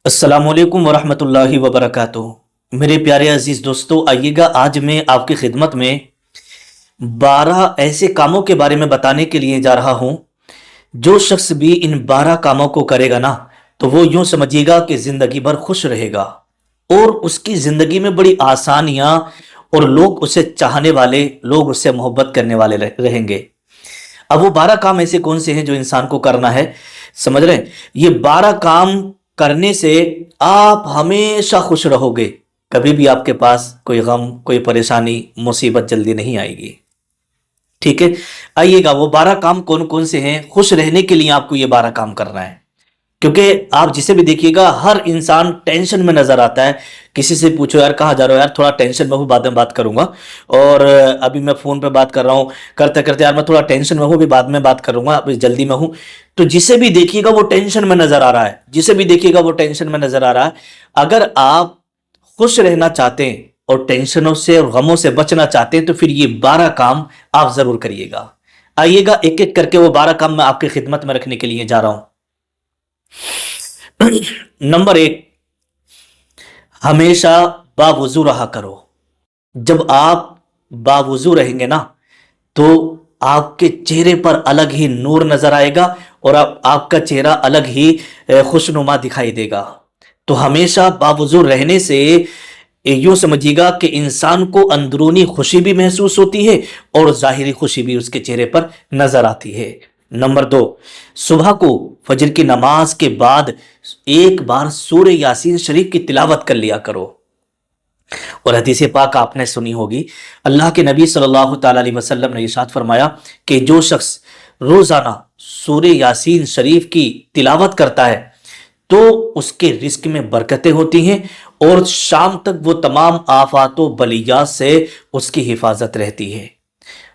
السلام علیکم ورحمۃ اللہ وبرکاتہ۔ میرے پیارے عزیز دوستو، آئیے گا آج میں آپ کی خدمت میں 12 ایسے کاموں کے بارے میں بتانے کے لیے جا رہا ہوں۔ جو شخص بھی ان 12 کاموں کو کرے گا نا تو وہ یوں سمجھیے گا کہ زندگی بھر خوش رہے گا اور اس کی زندگی میں بڑی آسانیاں اور لوگ اسے چاہنے والے، لوگ اس سے محبت کرنے والے رہیں گے۔ اب وہ 12 کام ایسے کون سے ہیں جو انسان کو کرنا ہے؟ سمجھ رہے ہیں؟ یہ 12 کام کرنے سے آپ ہمیشہ خوش رہو گے، کبھی بھی آپ کے پاس کوئی غم، کوئی پریشانی، مصیبت جلدی نہیں آئے گی۔ ٹھیک ہے، آئیے گا وہ 12 کام کون کون سے ہیں۔ خوش رہنے کے لیے آپ کو یہ 12 کام کرنا ہے، کیونکہ آپ جسے بھی دیکھیے گا ہر انسان ٹینشن میں نظر آتا ہے۔ کسی سے پوچھو یار کہاں جا رہا ہو، یار تھوڑا ٹینشن میں ہوں، بعد میں بات کروں گا، اور ابھی میں فون پہ بات کر رہا ہوں، کرتے کرتے یار میں تھوڑا ٹینشن میں ہوں، ابھی بعد میں بات کروں گا، ابھی جلدی میں ہوں۔ تو جسے بھی دیکھیے گا وہ ٹینشن میں نظر آ رہا ہے، جسے بھی دیکھیے گا وہ ٹینشن میں نظر آ رہا ہے۔ اگر آپ خوش رہنا چاہتے ہیں اور ٹینشنوں سے اور غموں سے بچنا چاہتے ہیں تو پھر یہ 12 کام آپ ضرور کریے گا۔ آئیے گا ایک ایک کر کے وہ 12 کام میں آپ کی خدمت میں رکھنے کے لیے جا رہا ہوں۔ نمبر 1، ہمیشہ باوضو رہا کرو۔ جب آپ باوضو رہیں گے نا تو آپ کے چہرے پر الگ ہی نور نظر آئے گا اور آپ کا چہرہ الگ ہی خوشنما دکھائی دے گا۔ تو ہمیشہ باوضو رہنے سے یوں سمجھیے گا کہ انسان کو اندرونی خوشی بھی محسوس ہوتی ہے اور ظاہری خوشی بھی اس کے چہرے پر نظر آتی ہے۔ نمبر 2، صبح کو فجر کی نماز کے بعد ایک بار سورہ یاسین شریف کی تلاوت کر لیا کرو۔ اور حدیث پاک آپ نے سنی ہوگی، اللہ کے نبی صلی اللہ تعالی علیہ وسلم نے ارشاد فرمایا کہ جو شخص روزانہ سورہ یاسین شریف کی تلاوت کرتا ہے تو اس کے رزق میں برکتیں ہوتی ہیں اور شام تک وہ تمام آفات و بلیات سے اس کی حفاظت رہتی ہے۔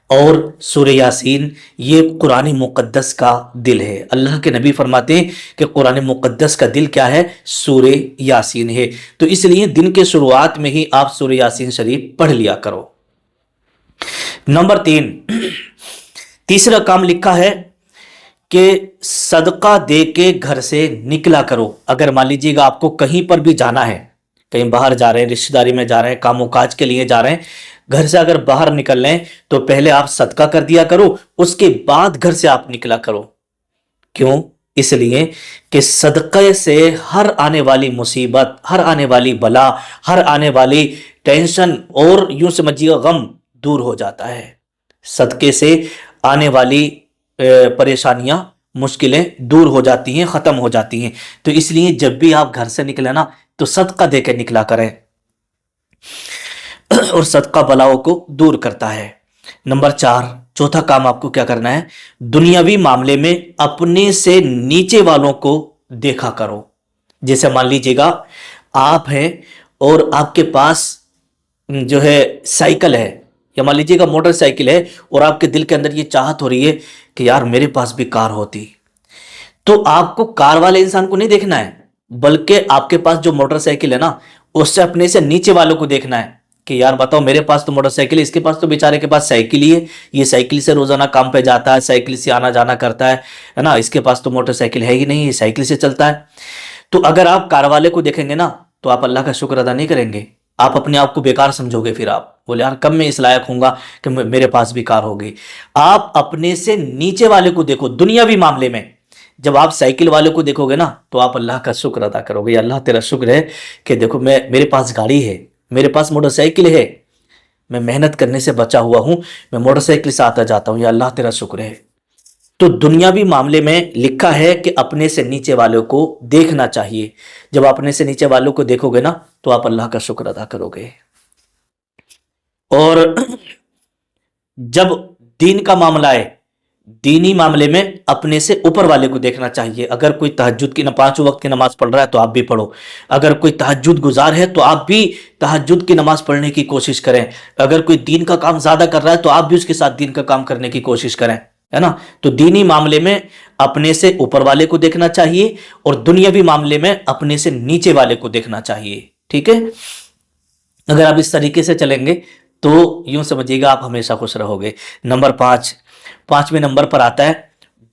اور سورہ یاسین یہ قرآن مقدس کا دل ہے۔ اللہ کے نبی فرماتے ہیں کہ قرآن مقدس کا دل کیا ہے؟ سورہ یاسین ہے۔ تو اس لیے دن کے شروعات میں ہی آپ سورہ یاسین شریف پڑھ لیا کرو۔ نمبر 3، تیسرا کام لکھا ہے کہ صدقہ دے کے گھر سے نکلا کرو۔ اگر مان لیجیے گا آپ کو کہیں پر بھی جانا ہے، کہیں باہر جا رہے ہیں، رشتہ داری میں جا رہے ہیں، کام و کاج کے لیے جا رہے ہیں، گھر سے اگر باہر نکل رہے ہیں تو پہلے آپ صدقہ کر دیا کرو، اس کے بعد گھر سے آپ نکلا کرو۔ کیوں؟ اس لیے کہ صدقے سے ہر آنے والی مصیبت، ہر آنے والی بلا، ہر آنے والی ٹینشن اور یوں سمجھیے غم دور ہو جاتا ہے۔ صدقے سے آنے والی پریشانیاں، مشکلیں دور ہو جاتی ہیں، ختم ہو جاتی ہیں۔ تو اس لیے جب بھی آپ گھر سے نکلے نا تو صدقہ دے کے نکلا کریں، اور صدقہ بلاؤں کو دور کرتا ہے۔ نمبر 4، چوتھا کام آپ کو کیا کرنا ہے؟ دنیاوی معاملے میں اپنے سے نیچے والوں کو دیکھا کرو۔ جیسے مان لیجیے گا آپ ہیں اور آپ کے پاس جو ہے سائیکل ہے، یا مان لیجیے گا موٹر سائیکل ہے، اور آپ کے دل کے اندر یہ چاہت ہو رہی ہے کہ یار میرے پاس بھی کار ہوتی، تو آپ کو کار والے انسان کو نہیں دیکھنا ہے، بلکہ آپ کے پاس جو موٹر سائیکل ہے نا اس سے اپنے سے نیچے والوں کو دیکھنا ہے کہ یار بتاؤ میرے پاس تو موٹر سائیکل ہے، اس کے پاس تو بیچارے کے پاس سائیکل ہی ہے، یہ سائیکل سے روزانہ کام پہ جاتا ہے، سائیکل سے آنا جانا کرتا ہے نا، اس کے پاس تو موٹر سائیکل ہے ہی نہیں، یہ سائیکل سے چلتا ہے۔ تو اگر آپ کار والے کو دیکھیں گے نا تو آپ اللہ کا شکر ادا نہیں کریں گے، آپ اپنے آپ کو بیکار سمجھو گے، پھر آپ بولے یار کب میں اس لائق ہوں گا کہ میرے پاس بھی کار ہوگی۔ آپ اپنے سے نیچے والے کو دیکھو دنیاوی معاملے میں۔ جب آپ سائیکل والے کو دیکھو گے نا تو آپ اللہ کا شکر ادا کرو گے، اللہ تیرا شکر ہے کہ دیکھو میرے پاس گاڑی ہے، میرے پاس موٹر سائیکل ہے، میں محنت کرنے سے بچا ہوا ہوں، میں موٹر سائیکل سے آتا جاتا ہوں، یا اللہ تیرا شکر ہے۔ تو دنیاوی معاملے میں لکھا ہے کہ اپنے سے نیچے والوں کو دیکھنا چاہیے۔ جب اپنے سے نیچے والوں کو دیکھو گے نا تو آپ اللہ کا شکر ادا کرو گے۔ اور جب دین کا معاملہ ہے، دینی معاملے میں اپنے سے اوپر والے کو دیکھنا چاہیے۔ اگر کوئی تہجد کی 5 وقت کی نماز پڑھ رہا ہے تو آپ بھی پڑھو، اگر کوئی تہجد گزار ہے تو آپ بھی تہجد کی نماز پڑھنے کی کوشش کریں، اگر کوئی دین کا کام زیادہ کر رہا ہے تو آپ بھی اس کے ساتھ دین کا کام کرنے کی کوشش کریں، ہے نا۔ تو دینی معاملے میں اپنے سے اوپر والے کو دیکھنا چاہیے اور دنیاوی معاملے میں اپنے سے نیچے والے کو دیکھنا چاہیے، ٹھیک ہے۔ اگر آپ اس طریقے سے چلیں گے تو یوں سمجھیے گا آپ ہمیشہ خوش رہو گے۔ نمبر 5، 5ویں نمبر پر آتا ہے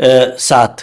7,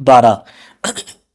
12,